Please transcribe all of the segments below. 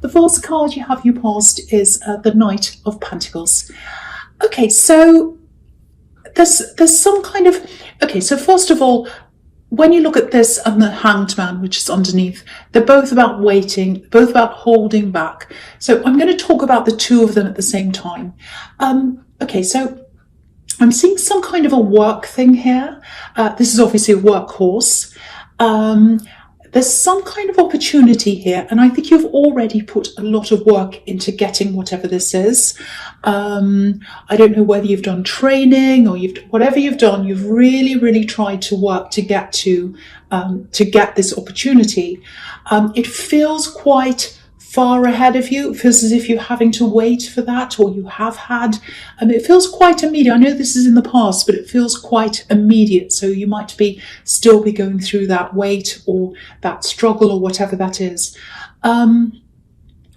The first card you have you past is the Knight of Pentacles. Okay, so there's some kind of... Okay, so first of all, when you look at this and the Hanged Man, which is underneath, they're both about waiting, both about holding back. So I'm going to talk about the two of them at the same time. Okay, so I'm seeing some kind of a work thing here. This is obviously a workhorse. There's some kind of opportunity here, and I think you've already put a lot of work into getting whatever this is. I don't know whether you've done training or whatever you've done, you've really tried to work to get this opportunity. It feels quite far ahead of you. It feels as if you're having to wait for that, or you have had. It feels quite immediate. I know this is in the past, but it feels quite immediate. So you might still be going through that wait or that struggle or whatever that is.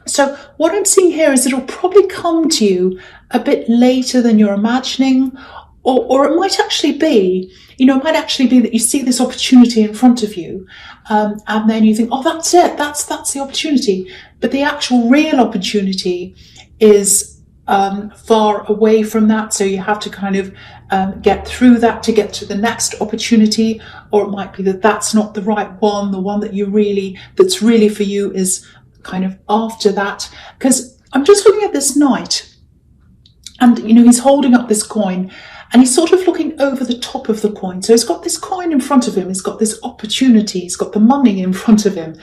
So what I'm seeing here is it'll probably come to you a bit later than you're imagining, or it might actually be, that you see this opportunity in front of you, and then you think, oh, that's it, that's the opportunity. But the actual real opportunity is far away from that. So you have to kind of get through that to get to the next opportunity, or it might be that that's not the right one. The one that's really for you is kind of after that. Because I'm just looking at this knight, and he's holding up this coin, and he's sort of looking over the top of the coin. So he's got this coin in front of him. He's got this opportunity. He's got the money in front of him.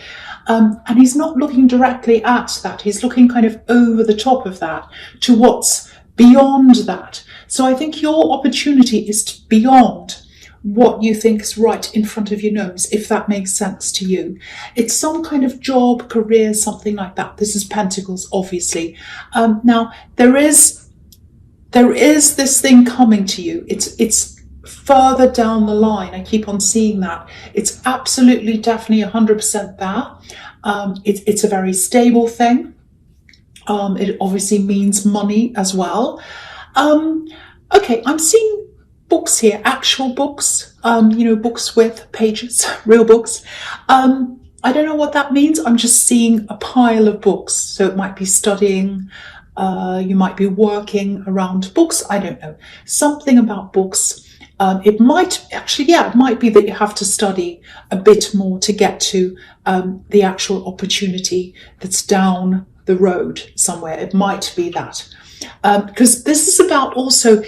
And he's not looking directly at that. He's looking kind of over the top of that to what's beyond that. So I think your opportunity is beyond what you think is right in front of your nose, if that makes sense to you. It's some kind of job, career, something like that. This is Pentacles, obviously. Now, there is this thing coming to you. It's further down the line. I keep on seeing that. It's absolutely, definitely 100% there. It's a very stable thing. It obviously means money as well. Okay, I'm seeing books here, actual books, books with pages, real books. I don't know what that means. I'm just seeing a pile of books. So it might be studying, you might be working around books. I don't know. Something about books. It might be that you have to study a bit more to get to the actual opportunity that's down the road somewhere. It might be that. Because this is about also,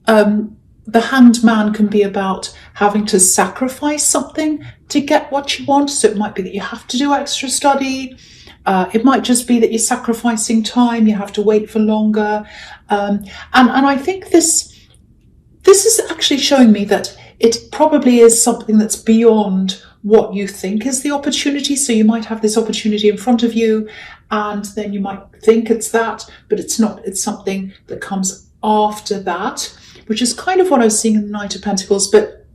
the Hanged Man can be about having to sacrifice something to get what you want. So it might be that you have to do extra study. It might just be that you're sacrificing time. You have to wait for longer. And I think this is actually showing me that it probably is something that's beyond what you think is the opportunity. So you might have this opportunity in front of you, and then you might think it's that, but it's not. It's something that comes after that, which is kind of what I was seeing in the Knight of Pentacles. But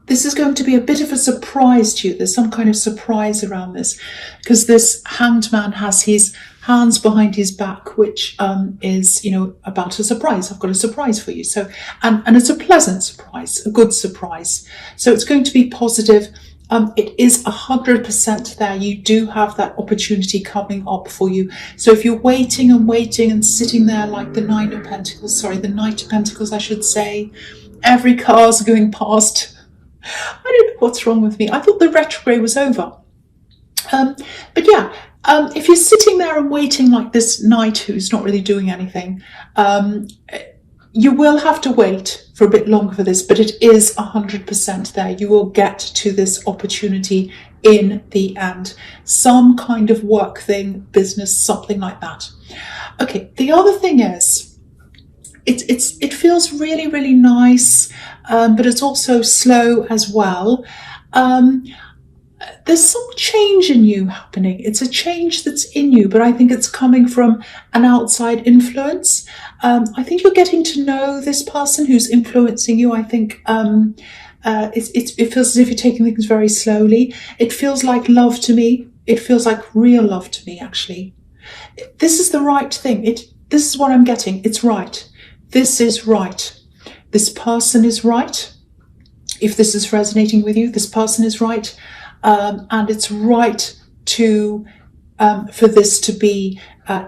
this is going to be a bit of a surprise to you. There's some kind of surprise around this, because this Hanged Man has his hands behind his back, which is, about a surprise. I've got a surprise for you. So, and it's a pleasant surprise, a good surprise. So it's going to be positive. It is 100% there. You do have that opportunity coming up for you. So if you're waiting and sitting there like the Knight of Pentacles, I should say, every car's going past. I don't know what's wrong with me. I thought the retrograde was over. But yeah, if you're sitting there and waiting like this knight who's not really doing anything, you will have to wait for a bit longer for this, but it is 100% there. You will get to this opportunity in the end. Some kind of work thing, business, something like that. Okay, the other thing is, it feels really, really nice, but it's also slow as well. There's some change in you happening. It's a change that's in you, but I think it's coming from an outside influence. I think you're getting to know this person who's influencing you. I think it feels as if you're taking things very slowly. It feels like love to me. It feels like real love to me, actually. This is the right thing. This is what I'm getting. It's right. This is right. This person is right. If this is resonating with you, this person is right. And it's right to for this to be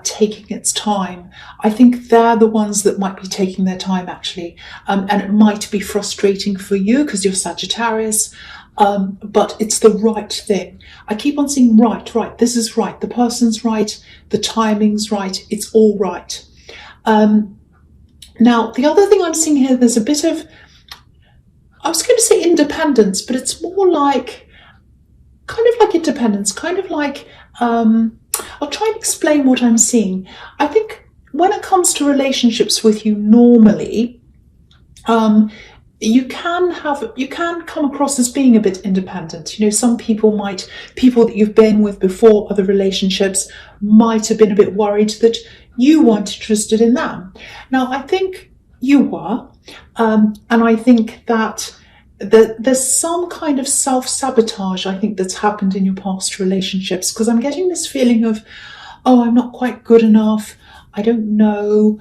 taking its time. I think they're the ones that might be taking their time, actually. And it might be frustrating for you because you're Sagittarius, but it's the right thing. I keep on saying right, this is right, the person's right, the timing's right, it's all right. Now, the other thing I'm seeing here, there's a bit of, I was going to say independence, but it's more like, kind of like independence, kind of like, I'll try and explain what I'm seeing. I think when it comes to relationships with you normally, you can come across as being a bit independent. You know, some people that you've been with before, other relationships, might have been a bit worried that you weren't interested in them. Now, I think you were, and I think that there's some kind of self-sabotage, I think, that's happened in your past relationships, because I'm getting this feeling of, oh, I'm not quite good enough, I don't know.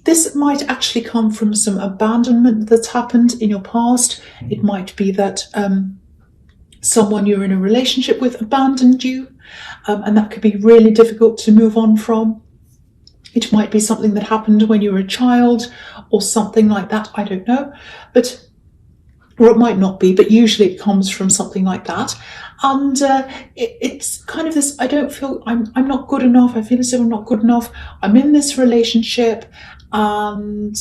This might actually come from some abandonment that's happened in your past. It might be that someone you're in a relationship with abandoned you, and that could be really difficult to move on from. It might be something that happened when you were a child or something like that, I don't know. Or it might not be, but usually it comes from something like that. And it's kind of this, I don't feel, I'm not good enough, I feel as if I'm not good enough, I'm in this relationship and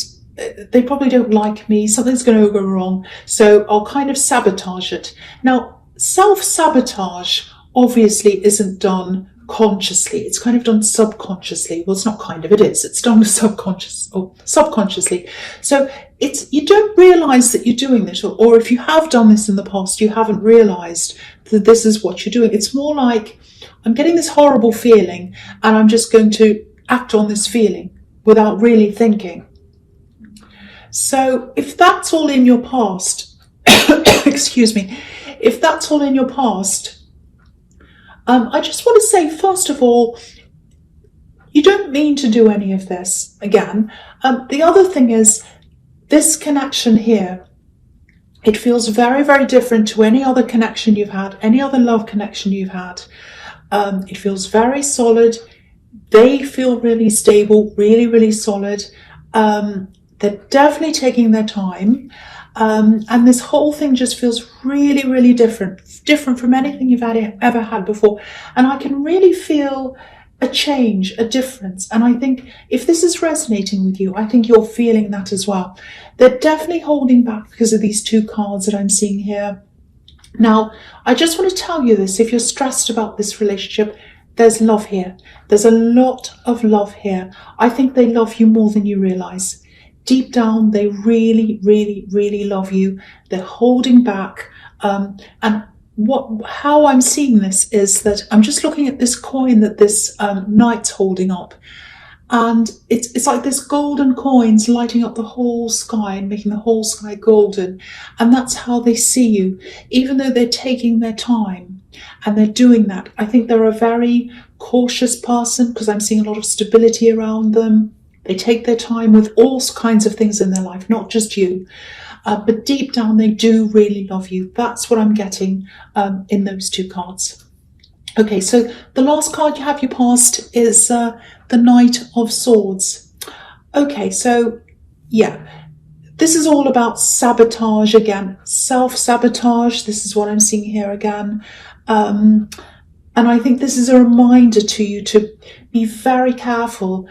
they probably don't like me, something's going to go wrong, so I'll kind of sabotage it. Now, self-sabotage obviously isn't done consciously, it's kind of done subconsciously. Well, it's not kind of, it is, it's done subconsciously. So you don't realize that you're doing this, or if you have done this in the past, you haven't realized that this is what you're doing. It's more like, I'm getting this horrible feeling and I'm just going to act on this feeling without really thinking. So if that's all in your past, excuse me, if that's all in your past, I just want to say, first of all, you don't mean to do any of this again. The other thing is, this connection here, it feels very, very different to any other connection you've had, any other love connection you've had. It feels very solid. They feel really stable, really, really solid. They're definitely taking their time. And this whole thing just feels really, really different from anything you've ever had before. And I can really feel a change, a difference. And I think if this is resonating with you, I think you're feeling that as well. They're definitely holding back because of these two cards that I'm seeing here. Now, I just want to tell you this, if you're stressed about this relationship, there's love here. There's a lot of love here. I think they love you more than you realize. Deep down, they really, really, really love you. They're holding back. And how I'm seeing this is that I'm just looking at this coin that this knight's holding up. And it's like this golden coins lighting up the whole sky and making the whole sky golden. And that's how they see you, even though they're taking their time and they're doing that. I think they're a very cautious person because I'm seeing a lot of stability around them. They take their time with all kinds of things in their life, not just you. But deep down, they do really love you. That's what I'm getting in those two cards. Okay, so the last card you have your past is the Knight of Swords. Okay, so yeah, this is all about sabotage again, self-sabotage. This is what I'm seeing here again. And I think this is a reminder to you to be very careful.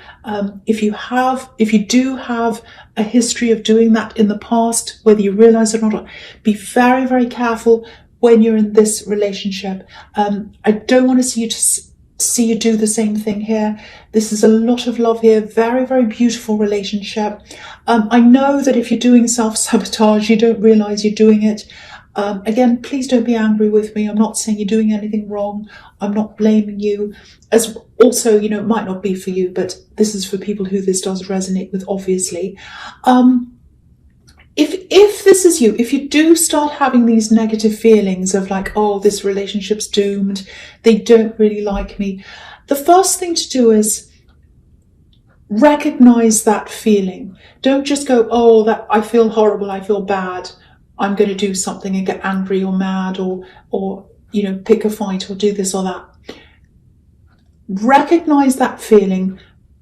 If you do have a history of doing that in the past, whether you realize it or not, be very, very careful when you're in this relationship. I don't want to see you do the same thing here. This is a lot of love here. Very, very beautiful relationship. I know that if you're doing self-sabotage, you don't realize you're doing it. Again, please don't be angry with me. I'm not saying you're doing anything wrong. I'm not blaming you. As also, you know, it might not be for you, but this is for people who this does resonate with, obviously. If this is you, if you do start having these negative feelings of like, oh, this relationship's doomed, they don't really like me, the first thing to do is recognize that feeling. Don't just go, oh, that I feel horrible, I feel bad, I'm going to do something and get angry or mad or you know, pick a fight or do this or that. recognize that feeling,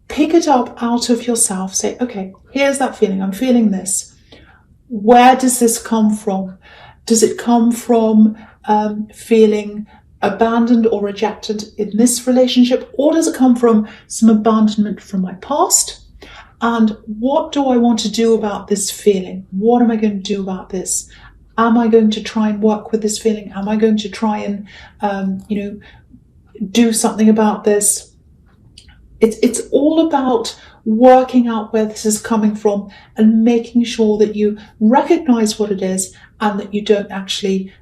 pick it up out of yourself, say, okay, here's that feeling, I'm feeling this. Where does this come from? Does it come from feeling abandoned or rejected in this relationship, or does it come from some abandonment from my past? And what do I want to do about this feeling? What am I going to do about this? Am I going to try and work with this feeling? Am I going to try and, do something about this? It's all about working out where this is coming from and making sure that you recognize what it is and that you don't actually,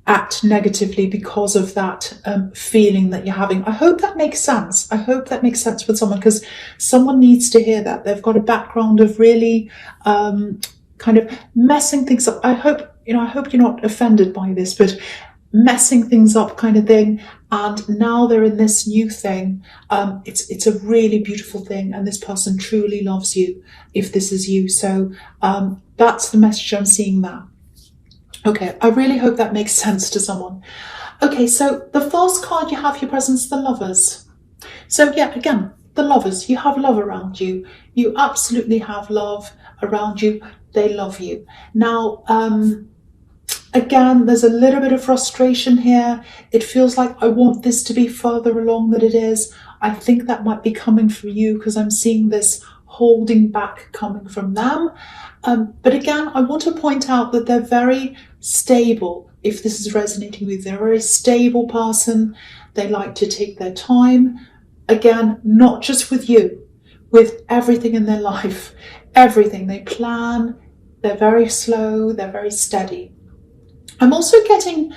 act negatively because of that feeling that you're having. I hope that makes sense. I hope that makes sense with someone, because someone needs to hear that. They've got a background of really kind of messing things up. I hope you're not offended by this, but messing things up kind of thing. And now they're in this new thing. It's a really beautiful thing, and this person truly loves you if this is you. So that's the message I'm seeing there. Okay, I really hope that makes sense to someone. Okay, so the first card you have, your presence, the Lovers. So yeah, again, the Lovers, you have love around you. You absolutely have love around you. They love you. Now, again, there's a little bit of frustration here. It feels like I want this to be further along than it is. I think that might be coming from you, because I'm seeing this holding back coming from them. But again, I want to point out that they're very stable. If this is resonating with you, they're a very stable person. They like to take their time. Again, not just with you, with everything in their life. Everything. They plan. They're very slow. They're very steady. I'm also getting,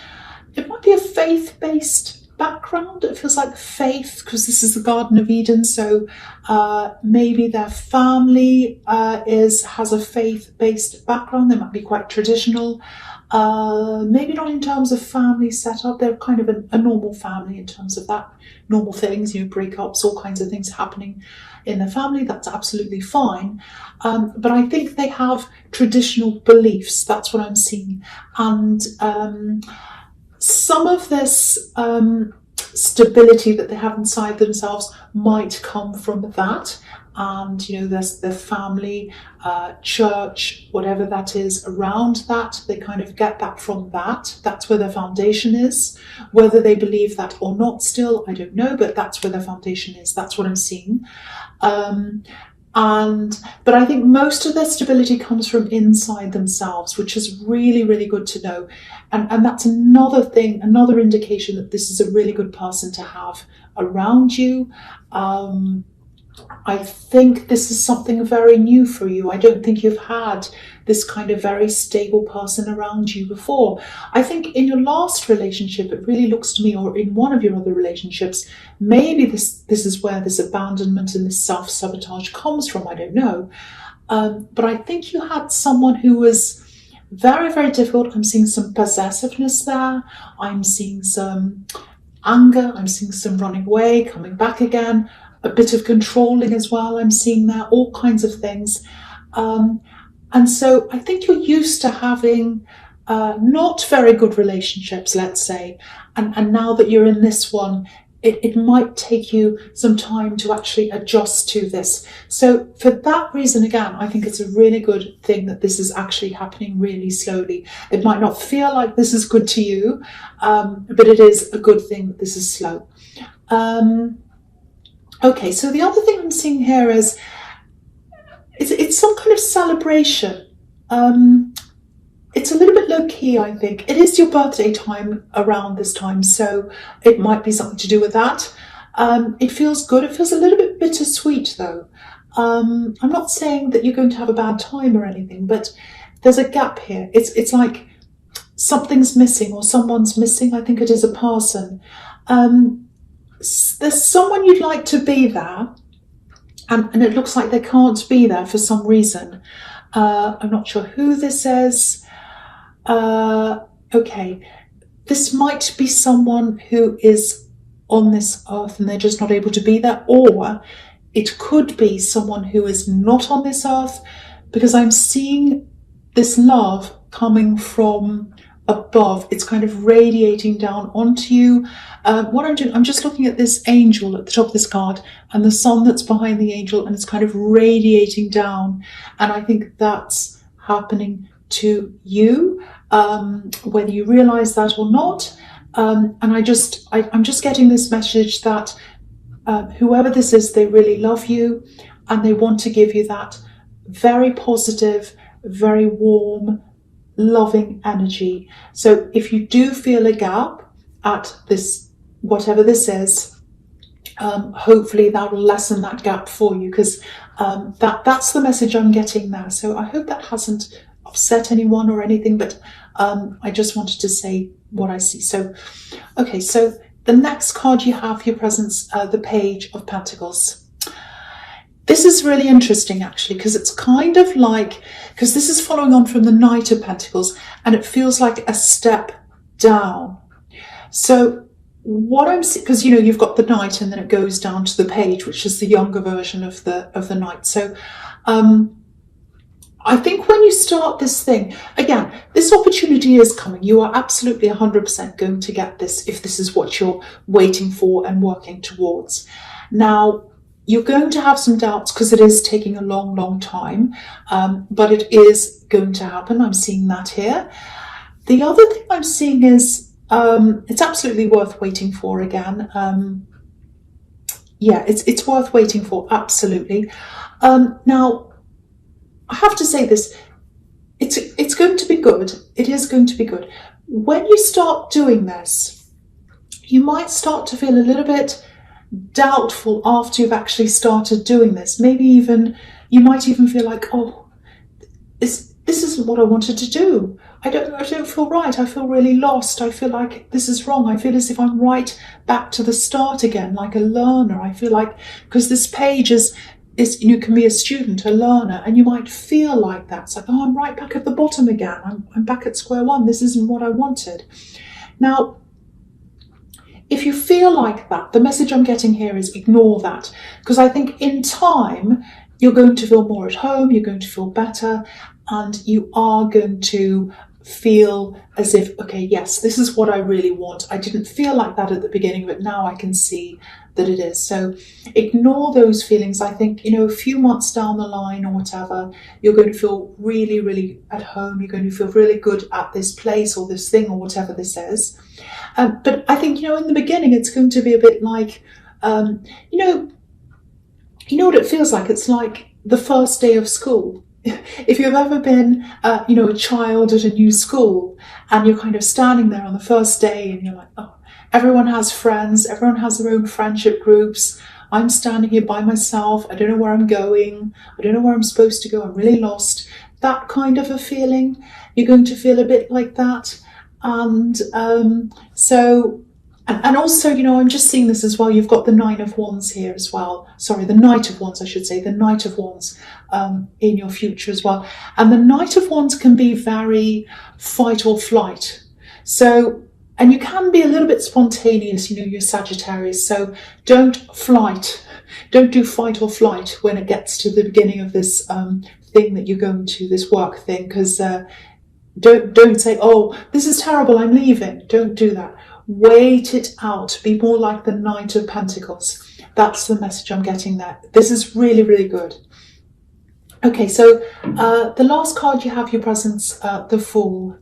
it might be a faith-based background. It feels like faith, because this is the Garden of Eden. So maybe their family has a faith-based background. They might be quite traditional. Maybe not in terms of family setup. They're kind of a normal family in terms of that. Normal things, breakups, all kinds of things happening in the family. That's absolutely fine. But I think they have traditional beliefs. That's what I'm seeing. And some of this stability that they have inside themselves might come from that. And, there's their family, church, whatever that is around that. They kind of get that from that. That's where their foundation is. Whether they believe that or not still, I don't know, but that's where their foundation is. That's what I'm seeing. But I think most of their stability comes from inside themselves, which is really, really good to know. And that's another thing, another indication that this is a really good person to have around you. I think this is something very new for you. I don't think you've had this kind of very stable person around you before. I think in your last relationship, it really looks to me, or in one of your other relationships, maybe this is where this abandonment and this self-sabotage comes from. I don't know. But I think you had someone who was very, very difficult. I'm seeing some possessiveness there. I'm seeing some anger. I'm seeing some running away, coming back again. A bit of controlling as well. I'm seeing there, all kinds of things. And so I think you're used to having not very good relationships, let's say. And now that you're in this one, it might take you some time to actually adjust to this. So for that reason, again, I think it's a really good thing that this is actually happening really slowly. It might not feel like this is good to you, but it is a good thing that this is slow. Okay, so the other thing I'm seeing here is it's some kind of celebration. It's a little bit low-key, I think. It is your birthday time around this time, so it might be something to do with that. It feels good. It feels a little bit bittersweet, though. I'm not saying that you're going to have a bad time or anything, but there's a gap here. It's like something's missing or someone's missing. I think it is a person. There's someone you'd like to be there, and it looks like they can't be there for some reason. I'm not sure who this is. Okay, this might be someone who is on this earth and they're just not able to be there, or it could be someone who is not on this earth, because I'm seeing this love coming from above. It's kind of radiating down onto you. What I'm doing, I'm just looking at this angel at the top of this card and the sun that's behind the angel, and it's kind of radiating down. And I think that's happening to you, whether you realize that or not. And I'm just getting this message that whoever this is, they really love you and they want to give you that very positive, very warm, loving energy. So if you do feel a gap at this, whatever this is, hopefully that will lessen that gap for you, because that's the message I'm getting now. So I hope that hasn't upset anyone or anything, but I just wanted to say what I see. So, okay, so the next card you have for your presence, the Page of Pentacles. This is really interesting, actually, because it's kind of like, because this is following on from the Knight of Pentacles, and it feels like a step down. So what I'm seeing, because, you know, you've got the Knight and then it goes down to the Page, which is the younger version of the Knight. So I think when you start this thing, again, this opportunity is coming. You are absolutely 100% going to get this if this is what you're waiting for and working towards. Now, you're going to have some doubts because it is taking a long, long time, but it is going to happen. I'm seeing that here. The other thing I'm seeing is it's absolutely worth waiting for again. Yeah, it's worth waiting for, absolutely. Now, I have to say this, it's going to be good. It is going to be good. When you start doing this, you might start to feel a little bit doubtful after you've actually started doing this. Maybe even, you might even feel like, oh, this isn't what I wanted to do. I don't feel right. I feel really lost. I feel like this is wrong. I feel as if I'm right back to the start again, like a learner. I feel like, because this page is, you can be a student, a learner, and you might feel like that. It's like, oh, I'm right back at the bottom again. I'm back at square one. This isn't what I wanted. Now, if you feel like that, the message I'm getting here is ignore that, because I think in time, you're going to feel more at home, you're going to feel better, and you are going to feel as if, okay, yes, this is what I really want. I didn't feel like that at the beginning, but now I can see that it is. So ignore those feelings. I think, you know, a few months down the line or whatever, you're going to feel really, really at home. You're going to feel really good at this place or this thing or whatever this is. But I think, you know, in the beginning, it's going to be a bit like, you know what it feels like? It's like the first day of school. If you've ever been, you know, a child at a new school and you're kind of standing there on the first day and you're like, oh, everyone has friends, everyone has their own friendship groups. I'm standing here by myself. I don't know where I'm going. I don't know where I'm supposed to go. I'm really lost. That kind of a feeling. You're going to feel a bit like that. And and also, you know, I'm just seeing this as well. You've got the Nine of Wands here as well. Sorry, the Knight of Wands, I should say. The Knight of Wands in your future as well. And the Knight of Wands can be very fight or flight. So, and you can be a little bit spontaneous, you know, you're Sagittarius. So don't flight. Don't do fight or flight when it gets to the beginning of this thing that you're going to, this work thing. Because don't say, oh, this is terrible, I'm leaving. Don't do that. Wait it out. Be more like the Knight of Pentacles. That's the message I'm getting there. This is really, really good. Okay, so the last card you have your presence, the Fool.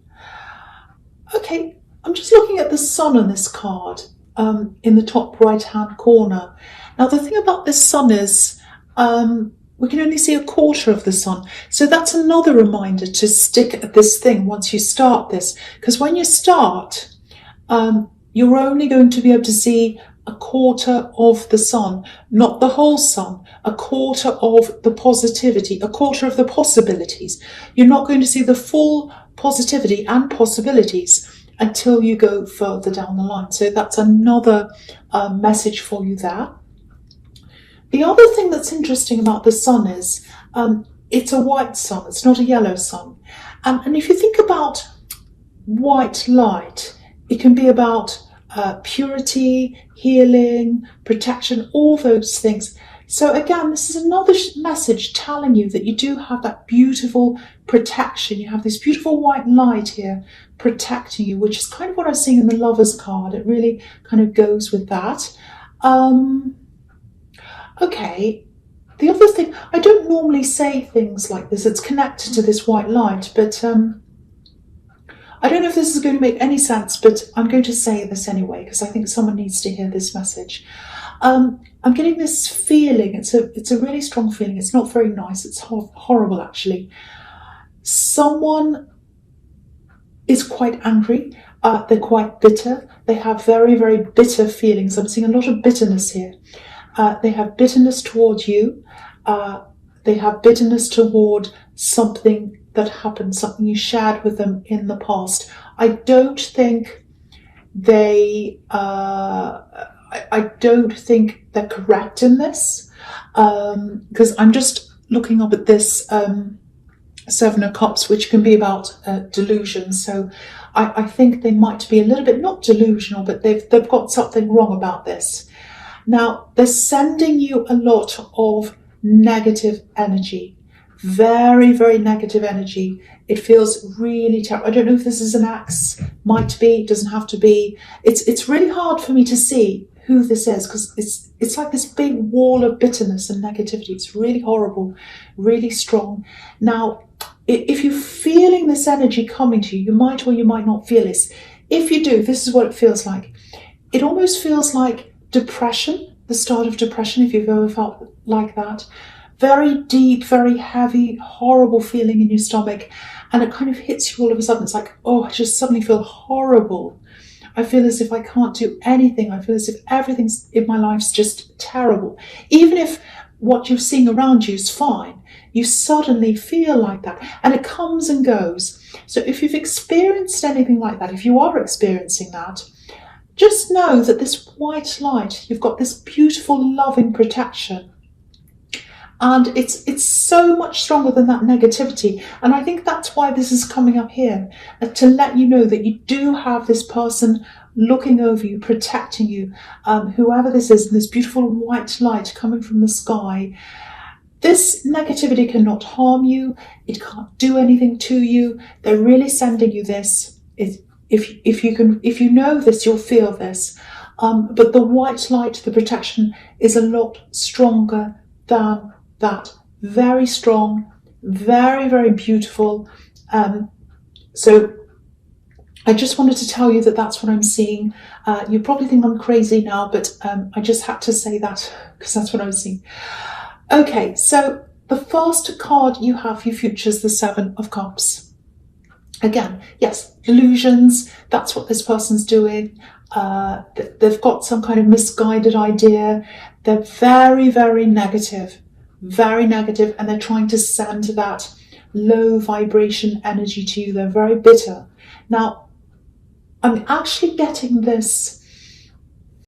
Okay, I'm just looking at the Sun on this card in the top right-hand corner. Now, the thing about this Sun is we can only see a quarter of the Sun. So that's another reminder to stick at this thing once you start this. Because when you start, you're only going to be able to see a quarter of the Sun, not the whole Sun, a quarter of the positivity, a quarter of the possibilities. You're not going to see the full positivity and possibilities until you go further down the line. So that's another message for you there. The other thing that's interesting about the Sun is it's a white sun, it's not a yellow sun. And if you think about white light, it can be about purity, healing, protection, all those things. So again, this is another message telling you that you do have that beautiful protection. You have this beautiful white light here protecting you, which is kind of what I was seeing in the Lovers card. It really kind of goes with that. Okay, the other thing, I don't normally say things like this. It's connected to this white light, but I don't know if this is going to make any sense, but I'm going to say this anyway, because I think someone needs to hear this message. I'm getting this feeling, it's a really strong feeling. It's not very nice. It's horrible, actually. Someone is quite angry. They're quite bitter. They have very, very bitter feelings. I'm seeing a lot of bitterness here. They have bitterness towards you. They have bitterness toward something that happened, something you shared with them in the past. I don't think I don't think they're correct in this, because I'm just looking up at this Seven of Cups, which can be about delusion. So I think they might be a little bit, not delusional, but they've got something wrong about this. Now, they're sending you a lot of negative energy, very, very negative energy. It feels really terrible. I don't know if this is an axe, might be, doesn't have to be. It's really hard for me to see who this is, because it's like this big wall of bitterness and negativity. It's really horrible, really strong. Now, if you're feeling this energy coming to you, you might or you might not feel this. If you do, this is what it feels like. It almost feels like depression, the start of depression, if you've ever felt like that. Very deep, very heavy, horrible feeling in your stomach, and it kind of hits you all of a sudden. It's like, oh, I just suddenly feel horrible. I feel as if I can't do anything. I feel as if everything in my life's just terrible. Even if what you're seeing around you is fine, you suddenly feel like that, and it comes and goes. So if you've experienced anything like that, if you are experiencing that, just know that this white light, you've got this beautiful, loving protection. And it's so much stronger than that negativity. And I think that's why this is coming up here, to let you know that you do have this person looking over you, protecting you, whoever this is, and this beautiful white light coming from the sky. This negativity cannot harm you. It can't do anything to you. They're really sending you this. If you know this, you'll feel this. But the white light, the protection, is a lot stronger than that. Very strong, very, very beautiful. So I just wanted to tell you that that's what I'm seeing. You probably think I'm crazy now, but I just had to say that because that's what I was seeing. Okay, so the first card you have for your future is the Seven of Cups. Again, yes, illusions, that's what this person's doing. They've got some kind of misguided idea. They're very, very negative, and they're trying to send that low vibration energy to you. They're very bitter. Now, I'm actually getting this